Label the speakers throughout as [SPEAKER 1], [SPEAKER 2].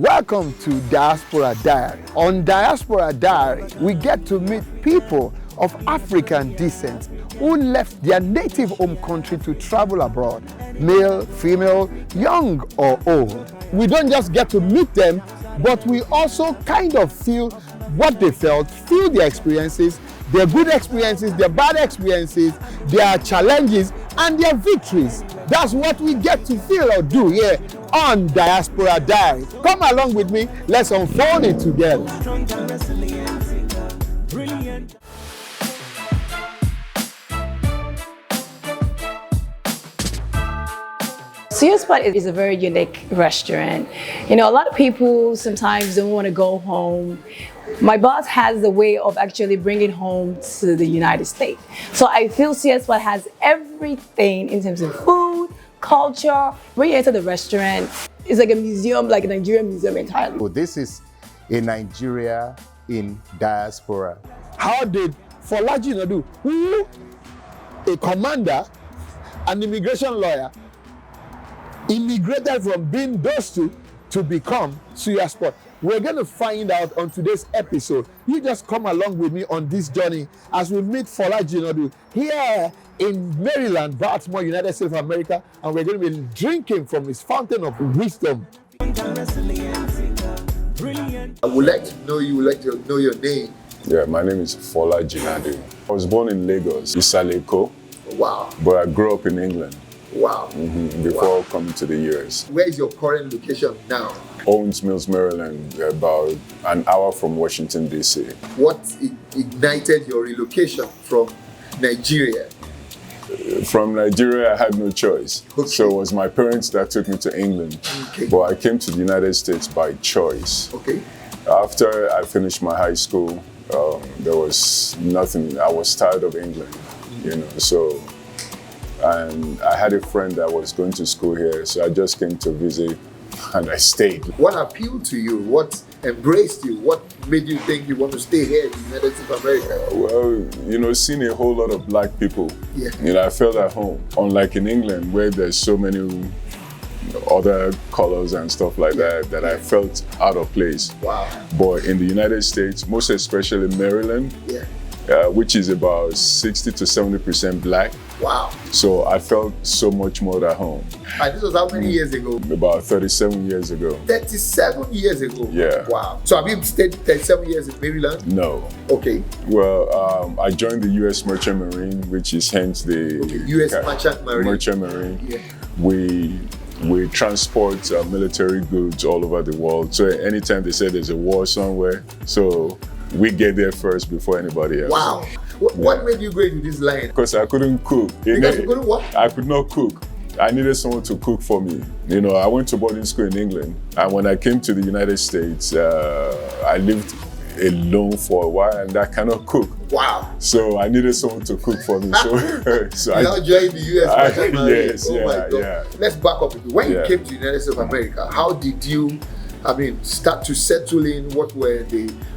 [SPEAKER 1] Welcome to Diaspora Diary. On Diaspora Diary, we get to meet people of African descent who left their native home country to travel abroad, male, female, young or old. We don't just get to meet them, but we also kind of feel what they felt, feel their experiences, their good experiences, their bad experiences, their challenges, and their victories. That's what we get to feel or do here on Diaspora Diary. Come along with me, let's unfold it together.
[SPEAKER 2] Suya Spot is a very unique restaurant. You know, a lot of people sometimes don't want to go home. My boss has the way of actually bringing home to the United States. So I feel Suya Spot has everything in terms of food, culture. When you enter the restaurant, it's like a museum, like a Nigerian museum entirely.
[SPEAKER 3] So this is a Nigeria in diaspora.
[SPEAKER 1] How did Folaji Nadu, who a commander, an immigration lawyer, immigrated from being those two to become Suya Spot? We're going to find out on today's episode. You just come along with me on this journey as we meet Folaji Nadu here in Maryland, Baltimore, United States of America, and we're going to be drinking from his fountain of wisdom. I would like to know you, would like to know your name.
[SPEAKER 4] Yeah, my name is Folaji Nadu. I was born in Lagos, Isaleko.
[SPEAKER 1] Wow.
[SPEAKER 4] But I grew up in England.
[SPEAKER 1] Wow.
[SPEAKER 4] Before coming to the US.
[SPEAKER 1] Where is your current location now?
[SPEAKER 4] Owens Mills, Maryland, about an hour from Washington, D.C.
[SPEAKER 1] What ignited your relocation from Nigeria?
[SPEAKER 4] From Nigeria, I had no choice.
[SPEAKER 1] Okay.
[SPEAKER 4] So it was my parents that took me to England.
[SPEAKER 1] Okay.
[SPEAKER 4] But I came to the United States by choice.
[SPEAKER 1] Okay.
[SPEAKER 4] After I finished my high school, there was nothing. I was tired of England, you know, so. And I had a friend that was going to school here, so I just came to visit and I stayed.
[SPEAKER 1] What appealed to you? What embraced you? What made you think you want to stay here in the United States of America?
[SPEAKER 4] Well, you know, seeing a whole lot of black people,
[SPEAKER 1] yeah.
[SPEAKER 4] You know, I felt at home. Unlike in England, where there's so many other colors and stuff like that I felt out of place.
[SPEAKER 1] Wow.
[SPEAKER 4] But in the United States, most especially Maryland, which is about 60 to 70% black.
[SPEAKER 1] Wow.
[SPEAKER 4] So I felt so much more at home.
[SPEAKER 1] And this was how many years ago?
[SPEAKER 4] About 37 years ago.
[SPEAKER 1] 37 years ago?
[SPEAKER 4] Yeah.
[SPEAKER 1] Wow. So have you stayed 37 years in Maryland?
[SPEAKER 4] No.
[SPEAKER 1] Okay.
[SPEAKER 4] Well, I joined the U.S. Merchant Marine, which is hence the
[SPEAKER 1] U.S. Merchant Marine.
[SPEAKER 4] Merchant Marine.
[SPEAKER 1] Yeah.
[SPEAKER 4] We transport military goods all over the world. So anytime they say there's a war somewhere, so we get there first before anybody else.
[SPEAKER 1] Wow. What made you go into this line?
[SPEAKER 4] Because I couldn't cook.
[SPEAKER 1] Because you couldn't what?
[SPEAKER 4] I could not cook. I needed someone to cook for me. You know, I went to boarding school in England, and when I came to the United States, I lived alone for a while, and I cannot cook.
[SPEAKER 1] Wow.
[SPEAKER 4] So I needed someone to cook for me. So
[SPEAKER 1] you now joined the U.S.
[SPEAKER 4] Yes,
[SPEAKER 1] oh my God.
[SPEAKER 4] Yeah.
[SPEAKER 1] Let's back up a bit. When you came to the United States of America, how did you, start to settle in?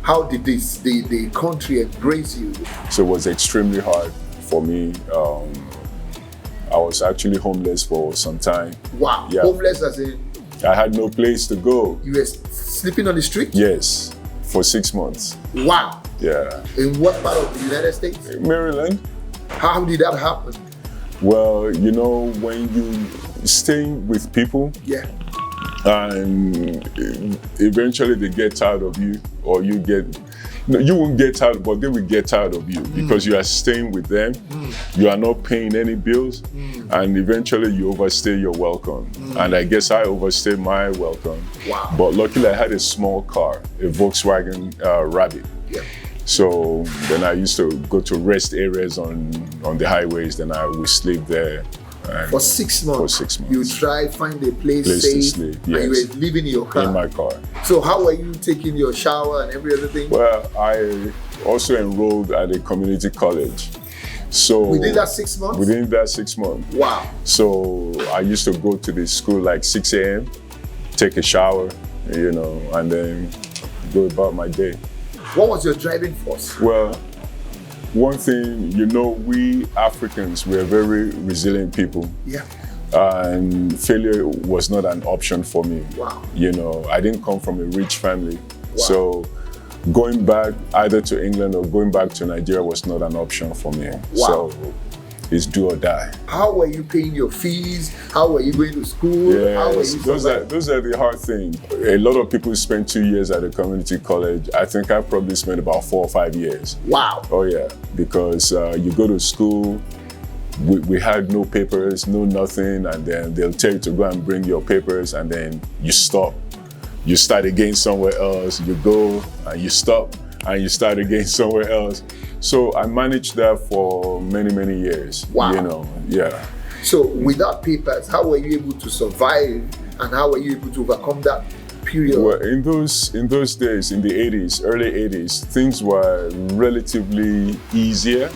[SPEAKER 1] How did the country embrace you?
[SPEAKER 4] So it was extremely hard for me. I was actually homeless for some time.
[SPEAKER 1] Wow.
[SPEAKER 4] Yeah.
[SPEAKER 1] Homeless as in?
[SPEAKER 4] I had no place to go.
[SPEAKER 1] You were sleeping on the street?
[SPEAKER 4] Yes, for 6 months.
[SPEAKER 1] Wow.
[SPEAKER 4] Yeah.
[SPEAKER 1] In what part of the United States?
[SPEAKER 4] Maryland.
[SPEAKER 1] How did that happen?
[SPEAKER 4] Well, you know, when you stay with people, and eventually they get tired of you, or you won't get tired, but they will get tired of you because you are staying with them, you are not paying any bills, and eventually you overstay your welcome. And I guess I overstayed my welcome.
[SPEAKER 1] Wow.
[SPEAKER 4] But luckily I had a small car, a Volkswagen Rabbit.
[SPEAKER 1] Yeah.
[SPEAKER 4] So then I used to go to rest areas on the highways, then I would sleep there.
[SPEAKER 1] For 6 months?
[SPEAKER 4] For 6 months.
[SPEAKER 1] You try find a place safe,
[SPEAKER 4] to sleep, yes.
[SPEAKER 1] And you were living in your car?
[SPEAKER 4] In my car.
[SPEAKER 1] So how were you taking your shower and every other thing?
[SPEAKER 4] Well, I also enrolled at a community college. So
[SPEAKER 1] within that 6 months?
[SPEAKER 4] Within that 6 months.
[SPEAKER 1] Wow.
[SPEAKER 4] So I used to go to the school like 6 a.m., take a shower, you know, and then go about my day.
[SPEAKER 1] What was your driving force?
[SPEAKER 4] Well, one thing, you know, we Africans, we're very resilient people.
[SPEAKER 1] Yeah.
[SPEAKER 4] And failure was not an option for me.
[SPEAKER 1] Wow.
[SPEAKER 4] You know, I didn't come from a rich family.
[SPEAKER 1] Wow.
[SPEAKER 4] So going back either to England or going back to Nigeria was not an option for me.
[SPEAKER 1] Wow.
[SPEAKER 4] So it's do or die.
[SPEAKER 1] How were you paying your fees? How were you going to school? How were
[SPEAKER 4] Yes,
[SPEAKER 1] you
[SPEAKER 4] those are the hard things. A lot of people spend 2 years at a community college. I think I probably spent about 4 or 5 years.
[SPEAKER 1] Wow.
[SPEAKER 4] Oh yeah, because you go to school, we had no papers, no nothing, and then they'll tell you to go and bring your papers, and then you stop. You start again somewhere else, you go and you stop, and you start again somewhere else. So I managed that for many, many years.
[SPEAKER 1] Wow.
[SPEAKER 4] You know, yeah.
[SPEAKER 1] So without papers, how were you able to survive, and how were you able to overcome that period?
[SPEAKER 4] Well, in those days, in the 80s, early 80s, things were relatively easier.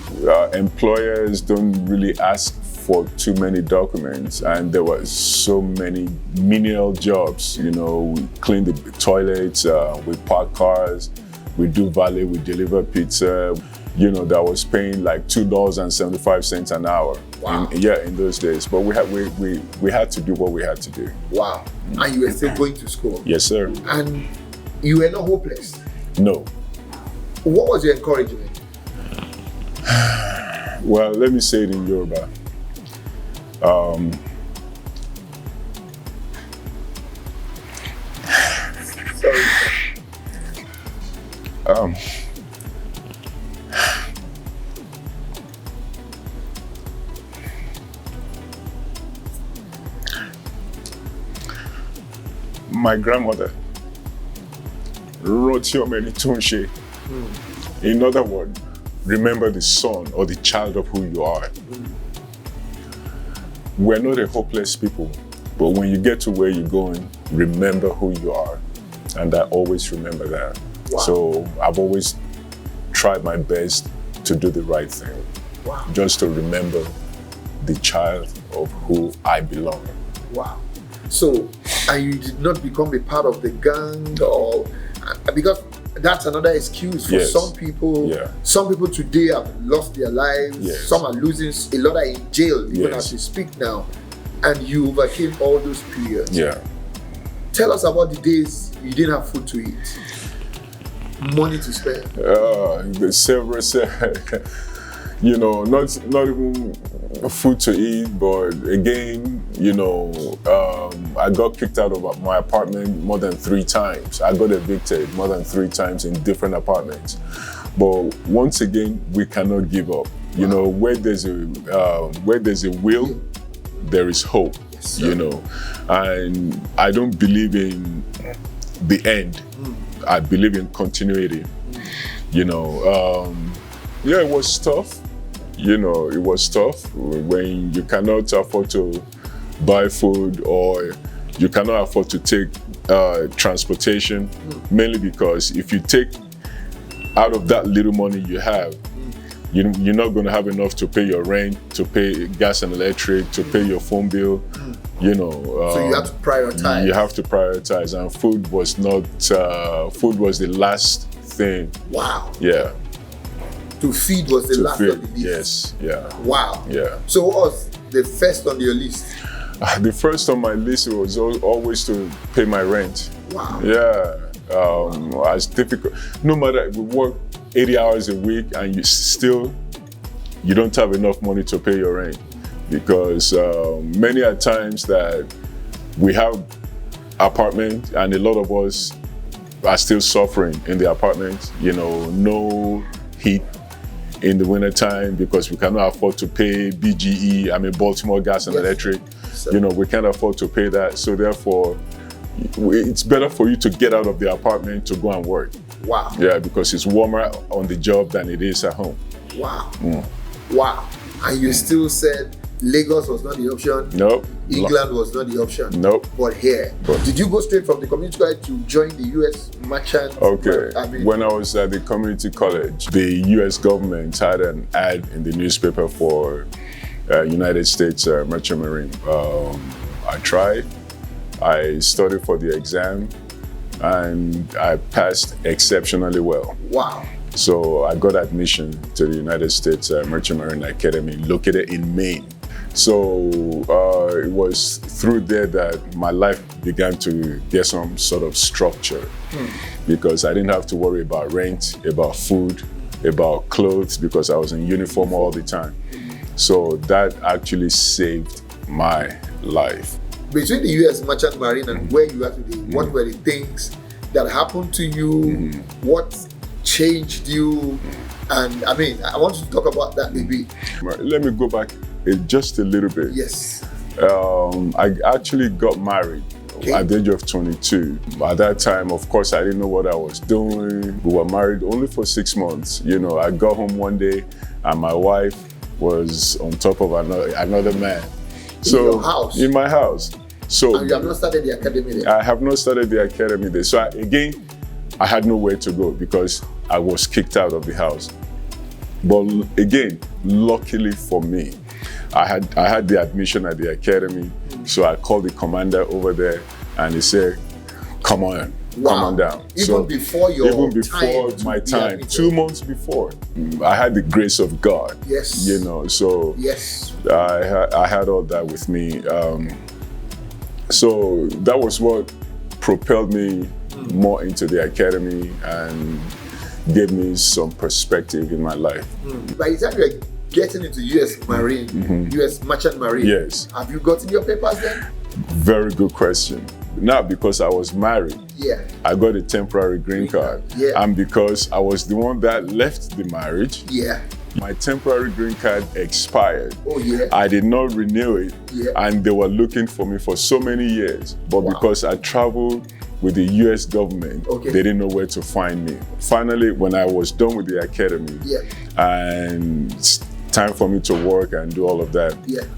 [SPEAKER 4] Employers don't really ask for too many documents, and there were so many menial jobs. You know, we clean the toilets, we park cars, we do valet, we deliver pizza. You know, that was paying like $2.75 an hour.
[SPEAKER 1] Wow.
[SPEAKER 4] In those days. But we had to do what we had to do.
[SPEAKER 1] Wow. And you were still going to school?
[SPEAKER 4] Yes, sir.
[SPEAKER 1] And you were not hopeless?
[SPEAKER 4] No.
[SPEAKER 1] What was your encouragement?
[SPEAKER 4] Well, let me say it in Yoruba.
[SPEAKER 1] Sorry.
[SPEAKER 4] My grandmother wrote your many tunshe. In other words, remember the son or the child of who you are. We're not a hopeless people, but when you get to where you're going, remember who you are. And I always remember that.
[SPEAKER 1] Wow.
[SPEAKER 4] So I've always tried my best to do the right thing.
[SPEAKER 1] Wow.
[SPEAKER 4] Just to remember the child of who I belong.
[SPEAKER 1] Wow. So, and you did not become a part of the gang, or because that's another excuse for
[SPEAKER 4] Yes.
[SPEAKER 1] some people.
[SPEAKER 4] Yeah.
[SPEAKER 1] Some people today have lost their lives.
[SPEAKER 4] Yes.
[SPEAKER 1] Some are losing, a lot are in jail, even
[SPEAKER 4] Yes.
[SPEAKER 1] as we speak now. And you overcame all those periods.
[SPEAKER 4] Yeah.
[SPEAKER 1] Tell us about the days you didn't have food to eat, money to spend.
[SPEAKER 4] The several, you know, not even food to eat, but again, you know, I got kicked out of my apartment more than 3 times. I got evicted more than 3 times in different apartments. But once again, we cannot give up. You know, where there's a will, there is hope.
[SPEAKER 1] Yes,
[SPEAKER 4] you know, and I don't believe in the end. I believe in continuity. You know, yeah, it was tough. You know, it was tough when you cannot afford to buy food, or you cannot afford to take transportation, mainly because if you take out of that little money you have, you're not going to have enough to pay your rent, to pay gas and electric, to pay your phone bill. You know,
[SPEAKER 1] So you have to prioritize.
[SPEAKER 4] you have to prioritize, and food was not. Food was the last thing.
[SPEAKER 1] Wow.
[SPEAKER 4] Yeah.
[SPEAKER 1] To feed was the
[SPEAKER 4] To
[SPEAKER 1] last
[SPEAKER 4] feed.
[SPEAKER 1] on the list.
[SPEAKER 4] Yes. Yeah.
[SPEAKER 1] Wow.
[SPEAKER 4] Yeah.
[SPEAKER 1] So what was the first on your list?
[SPEAKER 4] The first on my list was always to pay my rent.
[SPEAKER 1] Wow.
[SPEAKER 4] Yeah. As difficult. No matter, we work 80 hours a week and you don't have enough money to pay your rent, because many a times that we have apartment and a lot of us are still suffering in the apartment. You know, no heat in the wintertime because we cannot afford to pay BGE, Baltimore Gas and
[SPEAKER 1] Yes.
[SPEAKER 4] Electric.
[SPEAKER 1] So-
[SPEAKER 4] You know, we can't afford to pay that. So therefore, it's better for you to get out of the apartment to go and work.
[SPEAKER 1] Wow.
[SPEAKER 4] Yeah, because it's warmer on the job than it is at home.
[SPEAKER 1] Wow. Wow. And you still said Lagos was not the option.
[SPEAKER 4] Nope.
[SPEAKER 1] England was not the option.
[SPEAKER 4] Nope.
[SPEAKER 1] But here.
[SPEAKER 4] But-
[SPEAKER 1] Did you go straight from the community college to join the US merchant?
[SPEAKER 4] Okay.
[SPEAKER 1] I mean,
[SPEAKER 4] When I was at the community college, the US government had an ad in the newspaper for United States Merchant Marine. I tried. I studied for the exam, and I passed exceptionally well.
[SPEAKER 1] wow.
[SPEAKER 4] So I got admission to the United States Merchant Marine Academy located in Maine. So it was through there that my life began to get some sort of structure, because I didn't have to worry about rent, about food, about clothes, because I was in uniform all the time. So that actually saved my life.
[SPEAKER 1] Between the U.S. Merchant Marine and where you are today, what were the things that happened to you? What changed you? And I mean, I want you to talk about that maybe.
[SPEAKER 4] Let me go back just a little bit.
[SPEAKER 1] Yes.
[SPEAKER 4] I actually got married at the age of 22. At that time, of course, I didn't know what I was doing. We were married only for 6 months. You know, I got home one day and my wife was on top of another man.
[SPEAKER 1] In your house?
[SPEAKER 4] In my house. So,
[SPEAKER 1] and you have not started the academy there?
[SPEAKER 4] I have not started the academy there. So I had nowhere to go because I was kicked out of the house. But again, luckily for me, I had the admission at the academy. So I called the commander over there and he said, come on down.
[SPEAKER 1] Even before my
[SPEAKER 4] time, 2 months before. I had the grace of God.
[SPEAKER 1] Yes.
[SPEAKER 4] You know, so
[SPEAKER 1] yes.
[SPEAKER 4] I had all that with me. So that was what propelled me more into the academy and gave me some perspective in my life.
[SPEAKER 1] By the time you're getting into U.S. Marine, U.S. Merchant Marine,
[SPEAKER 4] yes.
[SPEAKER 1] Have you gotten your papers then?
[SPEAKER 4] Very good question. Not because I was married.
[SPEAKER 1] Yeah.
[SPEAKER 4] I got a temporary green card.
[SPEAKER 1] Yeah.
[SPEAKER 4] And because I was the one that left the marriage.
[SPEAKER 1] Yeah.
[SPEAKER 4] My temporary green card expired.
[SPEAKER 1] Oh yeah.
[SPEAKER 4] I did not renew it.
[SPEAKER 1] Yeah.
[SPEAKER 4] And they were looking for me for so many years. But because I traveled with the US government, they didn't know where to find me. Finally, when I was done with the academy, and it's time for me to work and do all of that,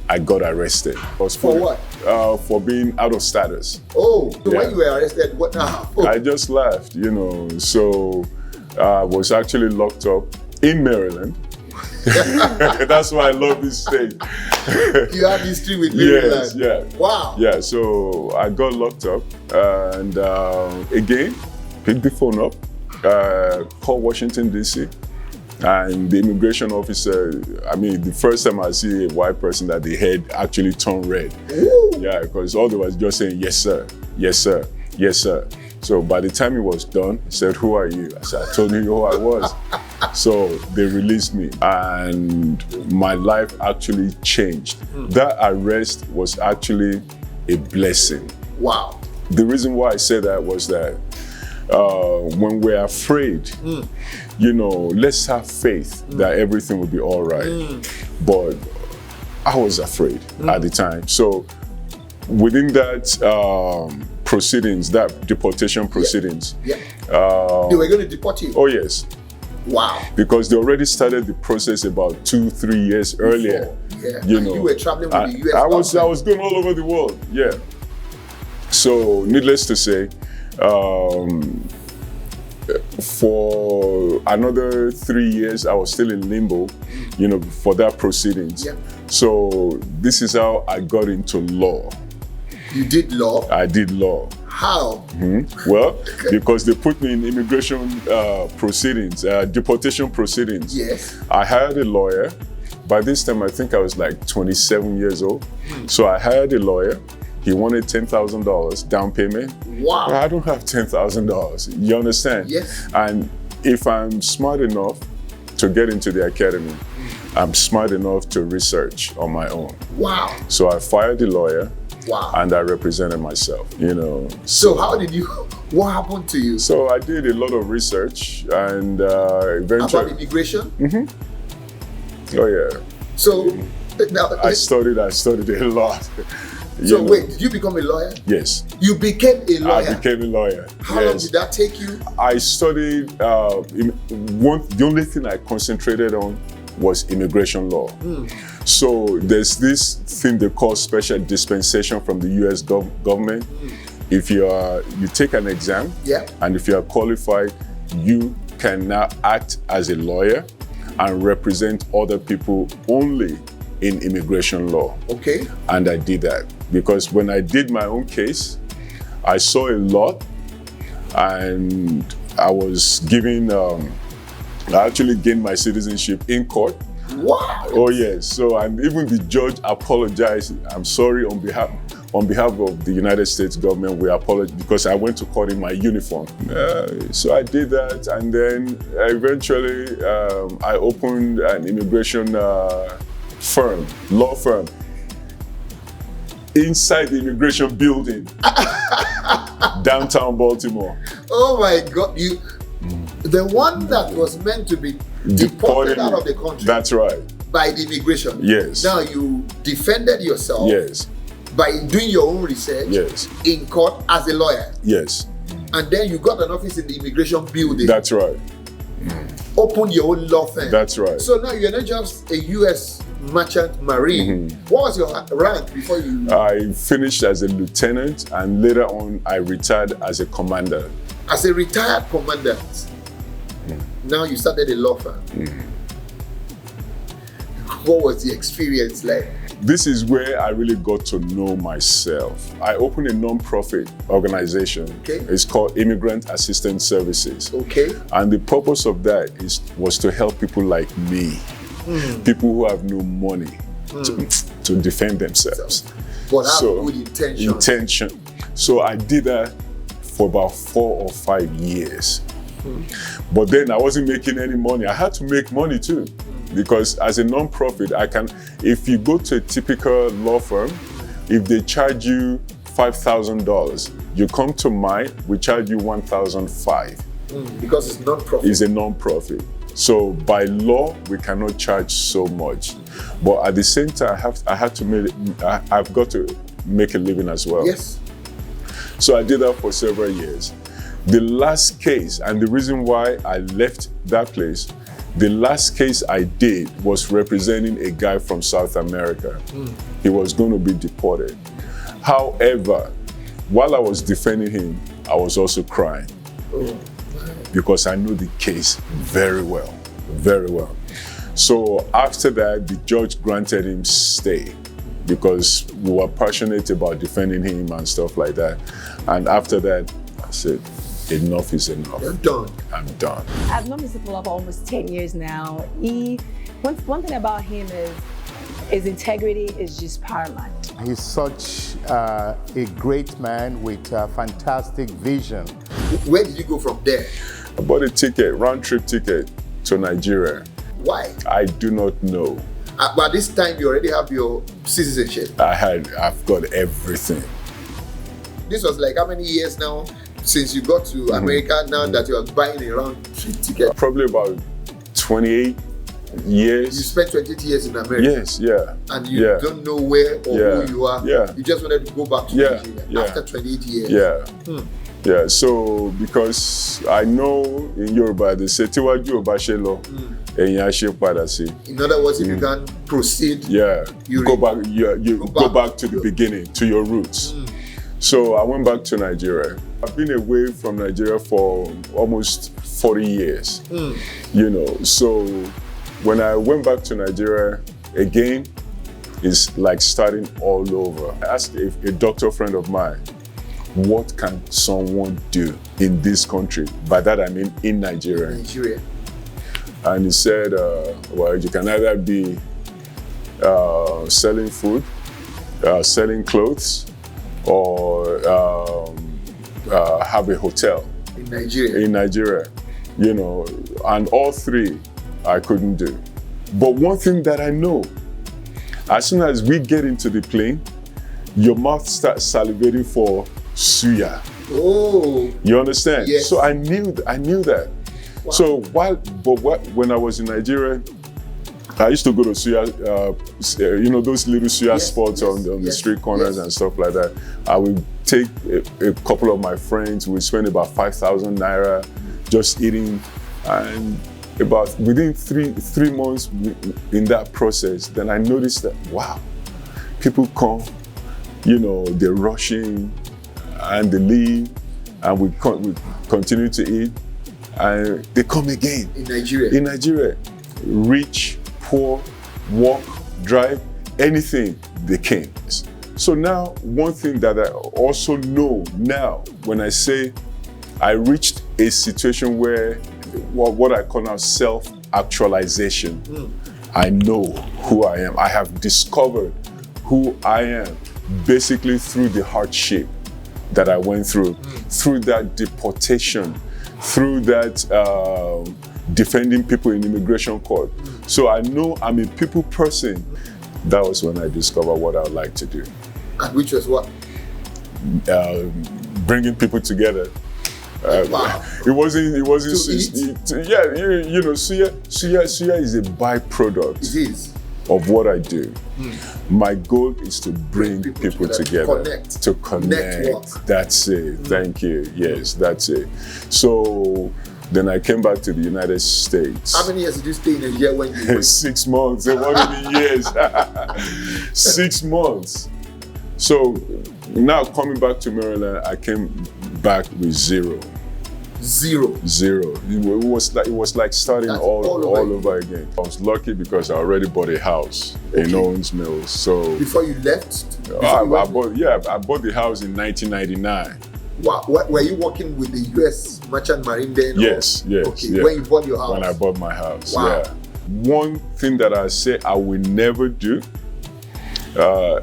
[SPEAKER 4] I got arrested.
[SPEAKER 1] For what?
[SPEAKER 4] For being out of status.
[SPEAKER 1] Oh, so when you were arrested, what now? Oh.
[SPEAKER 4] I just left, you know. So I was actually locked up in Maryland. That's why I love this state.
[SPEAKER 1] You have history with Maryland.
[SPEAKER 4] Yes, yeah.
[SPEAKER 1] Wow.
[SPEAKER 4] Yeah, so I got locked up and again, picked the phone up, called Washington, D.C. And the immigration officer, I mean, the first time I see a white person that the head actually turned red.
[SPEAKER 1] Ooh.
[SPEAKER 4] Yeah, because all they was just saying, yes, sir, yes, sir, yes, sir. So by the time it was done, he said, who are you? I said, I told you who I was. So they released me and my life actually changed. That arrest was actually a blessing.
[SPEAKER 1] Wow.
[SPEAKER 4] The reason why I said that was that when we're afraid, you know, let's have faith that everything will be all right. But I was afraid at the time. So within that proceedings, that deportation proceedings.
[SPEAKER 1] They were going to deport you?
[SPEAKER 4] Oh, yes.
[SPEAKER 1] Wow.
[SPEAKER 4] Because they already started the process about 2-3 years earlier.
[SPEAKER 1] Yeah.
[SPEAKER 4] You
[SPEAKER 1] and
[SPEAKER 4] know,
[SPEAKER 1] you were traveling with the US
[SPEAKER 4] I was going all over the world, yeah. So needless to say, for another 3 years, I was still in limbo, you know, for that proceedings.
[SPEAKER 1] Yeah.
[SPEAKER 4] So this is how I got into law.
[SPEAKER 1] You did law?
[SPEAKER 4] I did law.
[SPEAKER 1] How?
[SPEAKER 4] Well, because they put me in immigration proceedings, deportation proceedings.
[SPEAKER 1] Yes.
[SPEAKER 4] I hired a lawyer. By this time, I think I was like 27 years old. So I hired a lawyer. He wanted $10,000 down payment.
[SPEAKER 1] Wow.
[SPEAKER 4] I don't have $10,000. You understand?
[SPEAKER 1] Yes.
[SPEAKER 4] And if I'm smart enough to get into the academy, I'm smart enough to research on my own.
[SPEAKER 1] Wow.
[SPEAKER 4] So I fired the lawyer.
[SPEAKER 1] Wow.
[SPEAKER 4] And I represented myself, you know.
[SPEAKER 1] So how did you, what happened to you?
[SPEAKER 4] So I did a lot of research and eventually...
[SPEAKER 1] About immigration?
[SPEAKER 4] Oh yeah.
[SPEAKER 1] So now,
[SPEAKER 4] I studied a lot.
[SPEAKER 1] So wait, did you become a lawyer?
[SPEAKER 4] Yes.
[SPEAKER 1] You became a lawyer?
[SPEAKER 4] I became a lawyer.
[SPEAKER 1] How long did that take you?
[SPEAKER 4] I studied, the only thing I concentrated on was immigration law. So there's this thing they call special dispensation from the US government. If you take an exam, and if you are qualified, you can now act as a lawyer and represent other people only in immigration law. Okay. And I did that because when I did my own case, I saw a lot and I was given, I actually gained my citizenship in court.
[SPEAKER 1] What?
[SPEAKER 4] Oh yes. So, and even the judge apologized. I'm sorry on behalf of the United States government. We apologize because I went to court in my uniform. So I did that, and then eventually I opened an immigration law firm, inside the immigration building, downtown Baltimore.
[SPEAKER 1] Oh my God! The one that was meant to be deported out of the country.
[SPEAKER 4] That's right.
[SPEAKER 1] By the immigration.
[SPEAKER 4] Yes.
[SPEAKER 1] Now you defended yourself.
[SPEAKER 4] Yes.
[SPEAKER 1] By doing your own research.
[SPEAKER 4] Yes.
[SPEAKER 1] In court as a lawyer.
[SPEAKER 4] Yes.
[SPEAKER 1] And then you got an office in the immigration building.
[SPEAKER 4] That's right.
[SPEAKER 1] Opened your own law firm.
[SPEAKER 4] That's right.
[SPEAKER 1] So now you're not just a U.S. merchant marine. What was your rank before you?
[SPEAKER 4] I finished as a lieutenant, and later on I retired as a commander.
[SPEAKER 1] As a retired commandant, now you started a law firm. What was the experience like?
[SPEAKER 4] This is where I really got to know myself. I opened a non-profit organization.
[SPEAKER 1] Okay.
[SPEAKER 4] It's called Immigrant Assistance Services.
[SPEAKER 1] Okay.
[SPEAKER 4] And the purpose of that was to help people like me, people who have no money to defend themselves.
[SPEAKER 1] But have good intention.
[SPEAKER 4] So I did that for about 4 or 5 years. But then I wasn't making any money. I had to make money too. Because as a non-profit, if you go to a typical law firm, if they charge you $5,000, you come to mine, we charge you $1,500.
[SPEAKER 1] Because it's non-profit.
[SPEAKER 4] It's a non-profit. So by law, we cannot charge so much. But at the same time, I've got to make a living as well.
[SPEAKER 1] Yes.
[SPEAKER 4] So I did that for several years. The last case, and the reason why I left that place, the last case I did was representing a guy from South America. He was going to be deported. However, while I was defending him, I was also crying because I knew the case very well, very well. So after that, the judge granted him stay because we were passionate about defending him and stuff like that. And after that, I said, enough is enough.
[SPEAKER 1] You're done.
[SPEAKER 4] I'm done.
[SPEAKER 2] I've known Mr. Fuller for almost 10 years now. One thing about him is his integrity is just paramount.
[SPEAKER 3] He's such a great man with a fantastic vision.
[SPEAKER 1] Where did you go from there?
[SPEAKER 4] I bought a ticket, round-trip ticket to Nigeria.
[SPEAKER 1] Why?
[SPEAKER 4] I do not know.
[SPEAKER 1] By this time, you already have your citizenship.
[SPEAKER 4] I've got everything.
[SPEAKER 1] This was like how many years now since you got to America now that you are buying a round-trip ticket?
[SPEAKER 4] Probably about 28 years.
[SPEAKER 1] You spent 28 years in America.
[SPEAKER 4] Yes, yeah.
[SPEAKER 1] And you don't know where or who you are.
[SPEAKER 4] Yeah.
[SPEAKER 1] You just wanted to go back to Nigeria after 28 years.
[SPEAKER 4] Yeah. Yeah, so because I know in Yoruba they say Tiwaju Obashelo Eyin Ase Pada Si.
[SPEAKER 1] In other words, if you can proceed,
[SPEAKER 4] you go back. You go back to the beginning, to your roots. So I went back to Nigeria. I've been away from Nigeria for almost 40 years. You know, so when I went back to Nigeria again, it's like starting all over. I asked a doctor friend of mine, what can someone do in this country? By that I mean in Nigeria. And he said, well, you can either be selling food, selling clothes, or have a hotel in Nigeria, you know, and all three I couldn't do. But one thing that I know, as soon as we get into the plane, your mouth starts salivating for Suya.
[SPEAKER 1] Oh,
[SPEAKER 4] you understand?
[SPEAKER 1] Yes.
[SPEAKER 4] So I knew that. Wow. So when I was in Nigeria, I used to go to Suya, you know, those little Suya spots on the street corners and stuff like that. I would take a couple of my friends. We spend about 5,000 naira just eating, and about within three months in that process, then I noticed that wow, people come, you know, they're rushing, and they leave, and we continue to eat, and they come again. In Nigeria, rich, poor, walk, drive, anything, they came. So now, one thing that I also know now, when I say I reached a situation where what I call now self-actualization. I know who I am. I have discovered who I am basically through the hardship that I went through that deportation, through that defending people in immigration court. So I know I'm a people person. That was when I discovered what I would like to do.
[SPEAKER 1] And which was what?
[SPEAKER 4] Bringing people together.
[SPEAKER 1] Wow.
[SPEAKER 4] It wasn't.
[SPEAKER 1] To eat?
[SPEAKER 4] Yeah, you know, Suya is a byproduct.
[SPEAKER 1] It is.
[SPEAKER 4] Of what I do. My goal is to bring people together. To connect.
[SPEAKER 1] Network.
[SPEAKER 4] That's it. Thank you. Yes, that's it. So then I came back to the United States.
[SPEAKER 1] How many years did you stay in a year when you went?
[SPEAKER 4] 6 months. It wasn't years. 6 months. So now coming back to Maryland, I came back with zero.
[SPEAKER 1] Zero.
[SPEAKER 4] It was like starting all over again. I was lucky because I already bought a house in Owens Mills. So
[SPEAKER 1] before you left?
[SPEAKER 4] I bought the house in 1999.
[SPEAKER 1] Wow. Were you working with the U.S. Merchant Marine then?
[SPEAKER 4] Yes.
[SPEAKER 1] Okay.
[SPEAKER 4] Yeah.
[SPEAKER 1] When you bought your house?
[SPEAKER 4] When I bought my house.
[SPEAKER 1] Wow.
[SPEAKER 4] Yeah. One thing that I say I will never do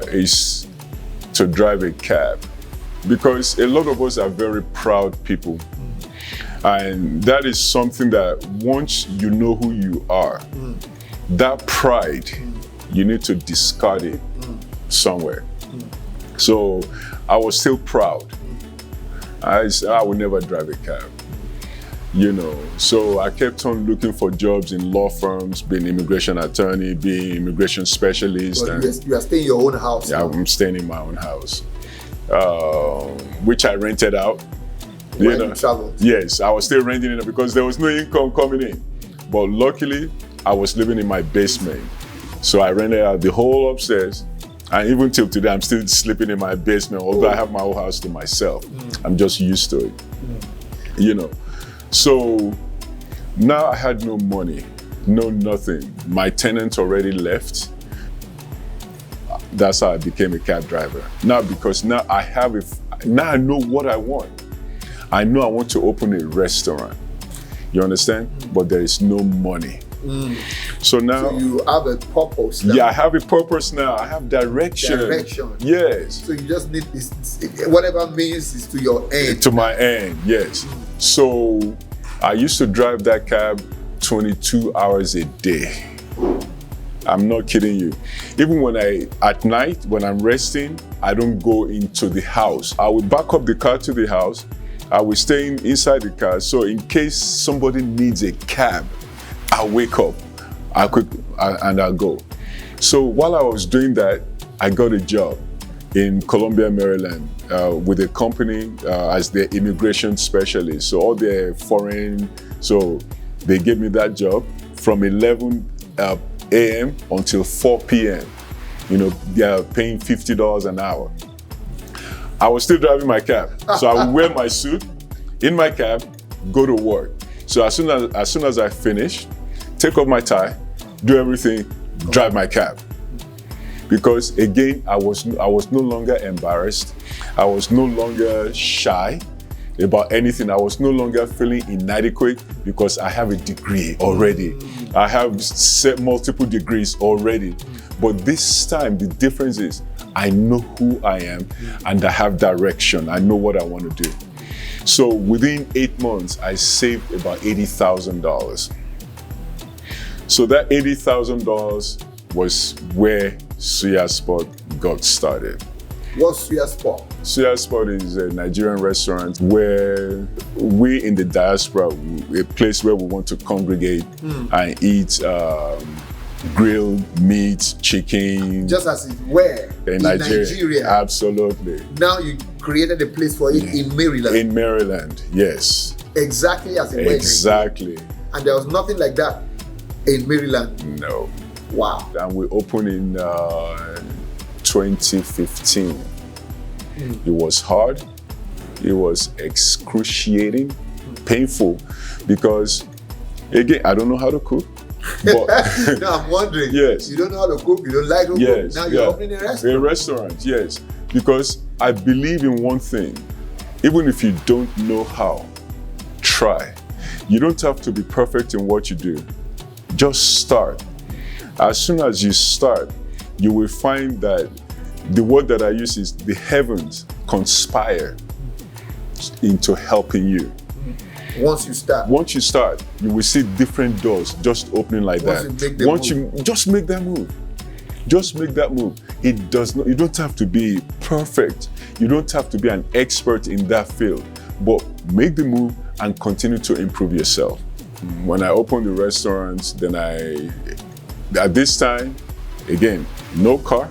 [SPEAKER 4] is to drive a cab, because a lot of us are very proud people. And that is something that once you know who you are, that pride, you need to discard it somewhere. So I was still proud. I would never drive a cab, you know. So I kept on looking for jobs in law firms, being immigration attorney, being immigration specialist.
[SPEAKER 1] But you are staying in your own house?
[SPEAKER 4] Yeah, I'm staying in my own house, which I rented out.
[SPEAKER 1] When you traveled?
[SPEAKER 4] Yes, I was still renting it because there was no income coming in. But luckily, I was living in my basement. So I rented out the whole upstairs. And even till today, I'm still sleeping in my basement, although I have my whole house to myself. I'm just used to it, you know. So now I had no money, no nothing. My tenant already left. That's how I became a cab driver. Now, because now I know what I want. I know I want to open a restaurant, you understand? But there is no money. So now—
[SPEAKER 1] So you have a purpose now.
[SPEAKER 4] Yeah, I have a purpose now. I have direction. Yes.
[SPEAKER 1] So you just need this, whatever means is to your end.
[SPEAKER 4] To my end, yes. So I used to drive that cab 22 hours a day. I'm not kidding you. Even at night, when I'm resting, I don't go into the house. I will back up the car to the house. I will stay inside the car. So in case somebody needs a cab, I'll wake up, and I'll go. So while I was doing that, I got a job in Columbia, Maryland, with a company as their immigration specialist. So all their foreign, so they gave me that job from 11 a.m. until 4 p.m. You know, they are paying $50 an hour. I was still driving my cab. So I would wear my suit in my cab, go to work. So as soon as I finish, take off my tie, do everything, drive my cab. Because again, I was no longer embarrassed. I was no longer shy about anything. I was no longer feeling inadequate because I have a degree already. I have multiple degrees already. But this time, the difference is I know who I am and I have direction. I know what I want to do. So within 8 months, I saved about $80,000. So that $80,000 was where Suya Spot got started.
[SPEAKER 1] What's Suya Spot?
[SPEAKER 4] Suya Spot is a Nigerian restaurant where we in the diaspora, a place where we want to congregate and eat grilled meat, chicken.
[SPEAKER 1] Just as it were in Nigeria.
[SPEAKER 4] Absolutely.
[SPEAKER 1] Now you created a place for it in Maryland.
[SPEAKER 4] In Maryland, yes.
[SPEAKER 1] Exactly as it were.
[SPEAKER 4] Exactly.
[SPEAKER 1] And there was nothing like that in Maryland.
[SPEAKER 4] No.
[SPEAKER 1] Wow.
[SPEAKER 4] And we opened in 2015. It was hard. It was excruciating, painful, because again, I don't know how to cook. But
[SPEAKER 1] no, I'm wondering.
[SPEAKER 4] Yes.
[SPEAKER 1] You don't know how to cook, you don't like to cook. Now you're opening a restaurant.
[SPEAKER 4] A restaurant, yes. Because I believe in one thing. Even if you don't know how, try. You don't have to be perfect in what you do. Just start. As soon as you start, you will find that the word that I use is the heavens conspire into helping you.
[SPEAKER 1] Once you start,
[SPEAKER 4] you will see different doors just opening like that.
[SPEAKER 1] You
[SPEAKER 4] just make that move. Just make that move. It does not. You don't have to be perfect. You don't have to be an expert in that field. But make the move and continue to improve yourself. When I opened the restaurant, then at this time, again, no car.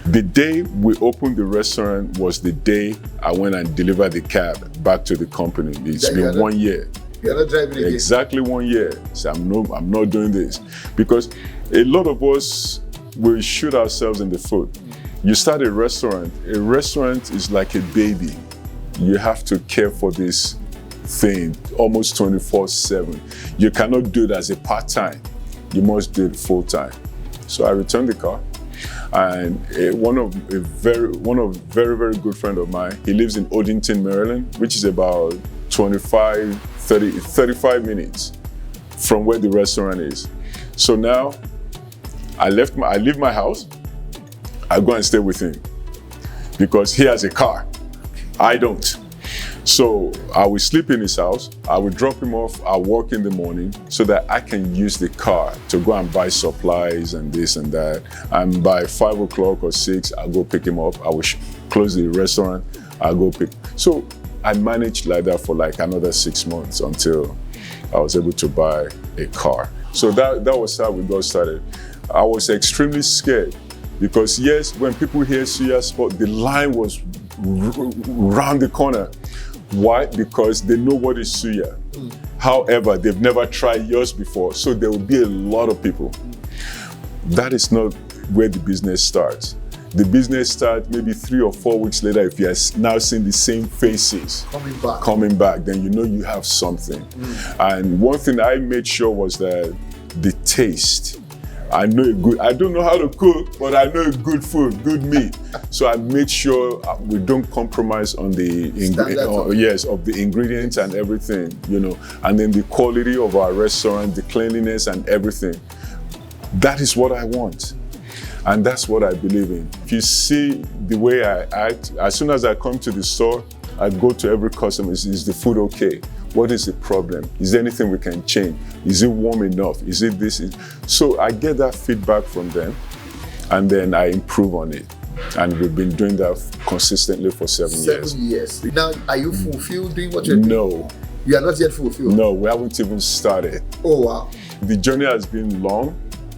[SPEAKER 4] The day we opened the restaurant was the day I went and delivered the cab back to the company. It's been 1 year.
[SPEAKER 1] You're not driving again.
[SPEAKER 4] Exactly 1 year. So I'm not doing this. Because a lot of us will shoot ourselves in the foot. You start a restaurant is like a baby. You have to care for this thing almost 24/7. You cannot do it as a part-time. You must do it full-time. So I returned the car. And one of very, very good friend of mine, he lives in Odenton, Maryland, which is about 35 minutes from where the restaurant is. So now I leave my house, I go and stay with him because he has a car. I don't. So I will sleep in his house, I will drop him off, I'll work in the morning so that I can use the car to go and buy supplies and this and that. And by 5 o'clock or 6, I'll go pick him up. I will close the restaurant, I'll go pick. So I managed like that for like another 6 months until I was able to buy a car. So that was how we got started. I was extremely scared because yes, when people hear Suya Sport, the line was round the corner. Why? Because they know what is Suya. However, they've never tried yours before, so there will be a lot of people. That is not where the business starts. The business starts maybe 3 or 4 weeks later. If you are now seeing the same faces coming back, then you know you have something. And one thing I made sure was that the taste. I don't know how to cook, but I know good food, good meat. So I made sure we don't compromise on the ingredients and everything, you know. And then the quality of our restaurant, the cleanliness and everything. That is what I want. And that's what I believe in. If you see the way I act, as soon as I come to the store, I go to every customer, is the food okay? What is the problem? Is there anything we can change? Is it warm enough? Is it this? So I get that feedback from them and then I improve on it. And we've been doing that consistently for 7 years.
[SPEAKER 1] 7 years. Now, are you fulfilled doing what you're doing?
[SPEAKER 4] No.
[SPEAKER 1] You are not yet fulfilled?
[SPEAKER 4] No, we haven't even started.
[SPEAKER 1] Oh, wow.
[SPEAKER 4] The journey has been long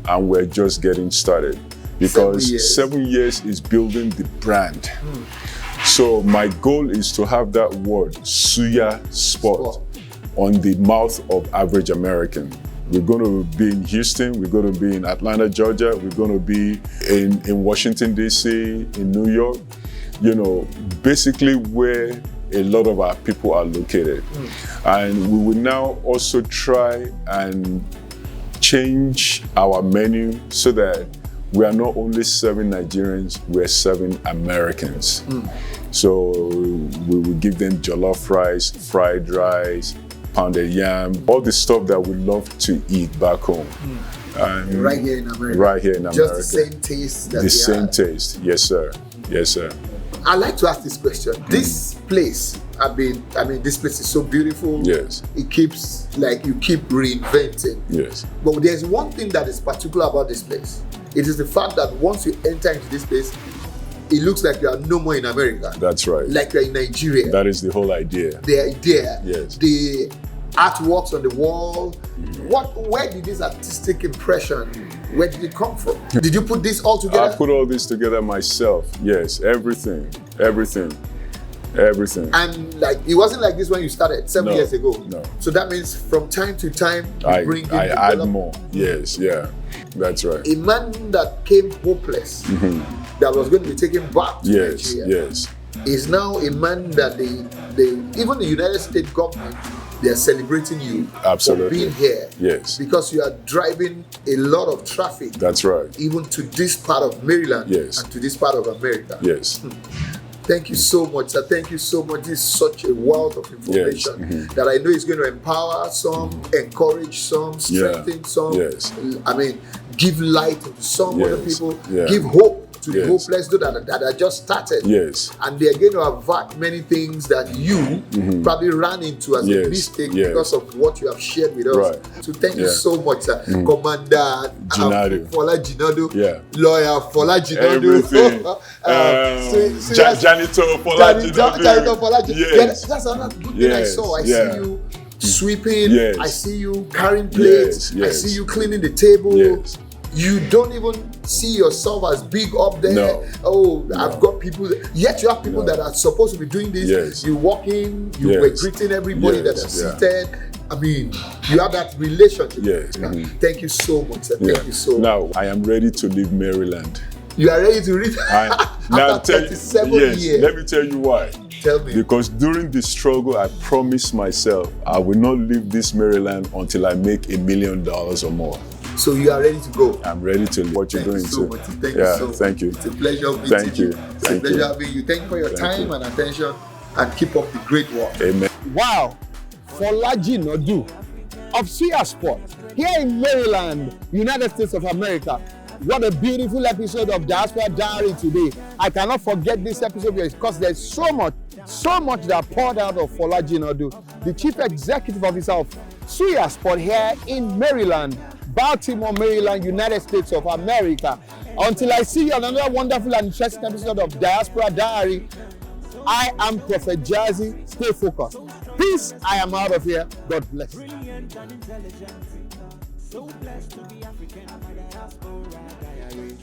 [SPEAKER 4] and we're just getting started. Because 7 years is building the brand. So my goal is to have that word, Suya Sport, on the mouth of average American. We're going to be in Houston, we're going to be in Atlanta, Georgia, we're going to be in Washington, D.C., in New York, you know, basically where a lot of our people are located. And we will now also try and change our menu so that we are not only serving Nigerians, we're serving Americans. So we will give them jollof rice, fried rice, pounded yam, all the stuff that we love to eat back home.
[SPEAKER 1] Right here in America.
[SPEAKER 4] Right here in America.
[SPEAKER 1] Just the same taste that
[SPEAKER 4] the same taste, yes sir, yes sir.
[SPEAKER 1] I'd like to ask this question. This place, this place is so beautiful.
[SPEAKER 4] Yes.
[SPEAKER 1] It keeps, like, you keep reinventing.
[SPEAKER 4] Yes.
[SPEAKER 1] But there's one thing that is particular about this place. It is the fact that once you enter into this place, it looks like you are no more in America.
[SPEAKER 4] That's right.
[SPEAKER 1] Like you're in Nigeria.
[SPEAKER 4] That is the whole idea.
[SPEAKER 1] The idea.
[SPEAKER 4] Yes.
[SPEAKER 1] The artworks on the wall. Where did this artistic impression, where did it come from? Did you put this all together?
[SPEAKER 4] I put all this together myself. Yes, everything.
[SPEAKER 1] And like, it wasn't like this when you started 7 years ago.
[SPEAKER 4] No.
[SPEAKER 1] So that means from time to time, you
[SPEAKER 4] I add more. Yes, yeah, that's right.
[SPEAKER 1] A man that came hopeless, that was going to be taken back to Nigeria, is now a man that even the United States government, they are celebrating you for being here.
[SPEAKER 4] Yes.
[SPEAKER 1] Because you are driving a lot of traffic.
[SPEAKER 4] That's right.
[SPEAKER 1] Even to this part of Maryland and to this part of America.
[SPEAKER 4] Yes.
[SPEAKER 1] Thank you so much, sir. Thank you so much. This is such a wealth of information that I know is going to empower some, encourage some, strengthen some.
[SPEAKER 4] Yes.
[SPEAKER 1] I mean, give light to some other
[SPEAKER 4] Yes.
[SPEAKER 1] people,
[SPEAKER 4] Yeah.
[SPEAKER 1] give hope to the
[SPEAKER 4] Yes.
[SPEAKER 1] hopeless, those that are just started.
[SPEAKER 4] Yes.
[SPEAKER 1] And they're going to avert many things that you probably ran into as a
[SPEAKER 4] Yes.
[SPEAKER 1] mistake
[SPEAKER 4] Yes.
[SPEAKER 1] because of what you have shared with us.
[SPEAKER 4] Right.
[SPEAKER 1] So thank you
[SPEAKER 4] Yeah.
[SPEAKER 1] so much, sir. Commander
[SPEAKER 4] Jinadu.
[SPEAKER 1] Fola Jinadu,
[SPEAKER 4] Yeah.
[SPEAKER 1] lawyer Fola Jinadu,
[SPEAKER 4] Everything. Janitor
[SPEAKER 1] Janitor Fola Jinadu.
[SPEAKER 4] Yes.
[SPEAKER 1] Yeah, that's another good thing I
[SPEAKER 4] Yes.
[SPEAKER 1] saw. I
[SPEAKER 4] Yeah.
[SPEAKER 1] see you sweeping.
[SPEAKER 4] Yes.
[SPEAKER 1] I see you carrying plates.
[SPEAKER 4] Yes.
[SPEAKER 1] I see you cleaning the table.
[SPEAKER 4] Yes.
[SPEAKER 1] You don't even see yourself as big up there.
[SPEAKER 4] No.
[SPEAKER 1] Oh, I've got people. Yet you have people that are supposed to be doing this.
[SPEAKER 4] Yes.
[SPEAKER 1] You walk in, you
[SPEAKER 4] Yes.
[SPEAKER 1] were greeting everybody that
[SPEAKER 4] Yes.
[SPEAKER 1] are
[SPEAKER 4] Yeah.
[SPEAKER 1] seated. I mean, you have that relationship.
[SPEAKER 4] Yes.
[SPEAKER 1] Thank you so much, sir. Thank you so much.
[SPEAKER 4] Now I am ready to leave Maryland.
[SPEAKER 1] You are ready to read
[SPEAKER 4] Now
[SPEAKER 1] after
[SPEAKER 4] tell
[SPEAKER 1] 37
[SPEAKER 4] yes,
[SPEAKER 1] years.
[SPEAKER 4] let me tell you why.
[SPEAKER 1] Tell me.
[SPEAKER 4] Because during the struggle, I promised myself I will not leave this Maryland until I make $1 million or more.
[SPEAKER 1] So you are ready to go.
[SPEAKER 4] I'm ready to leave. What you're doing
[SPEAKER 1] Thank you so
[SPEAKER 4] too.
[SPEAKER 1] much. Thank
[SPEAKER 4] Yeah,
[SPEAKER 1] you so much.
[SPEAKER 4] thank you.
[SPEAKER 1] It's a pleasure meeting
[SPEAKER 4] Thank you.
[SPEAKER 1] It's
[SPEAKER 4] Thank
[SPEAKER 1] a pleasure
[SPEAKER 4] you.
[SPEAKER 1] having you. Thank you for your
[SPEAKER 4] Thank
[SPEAKER 1] time
[SPEAKER 4] you.
[SPEAKER 1] and attention, and keep up the great work.
[SPEAKER 4] Amen.
[SPEAKER 1] Wow, Folaji Nodu of Suya Sport here in Maryland, United States of America. What a beautiful episode of Diaspora Diary today. I cannot forget this episode because there's so much that poured out of Folaji Nodu, the Chief Executive Officer of Suya Sport here in Maryland, Baltimore, Maryland, United States of America. Until I see you on another wonderful and interesting episode of Diaspora Diary, I am Prophet Jazzy. Stay focused. Peace. I am out of here. God bless.
[SPEAKER 5] So blessed to be African, I'm a diaspora diary.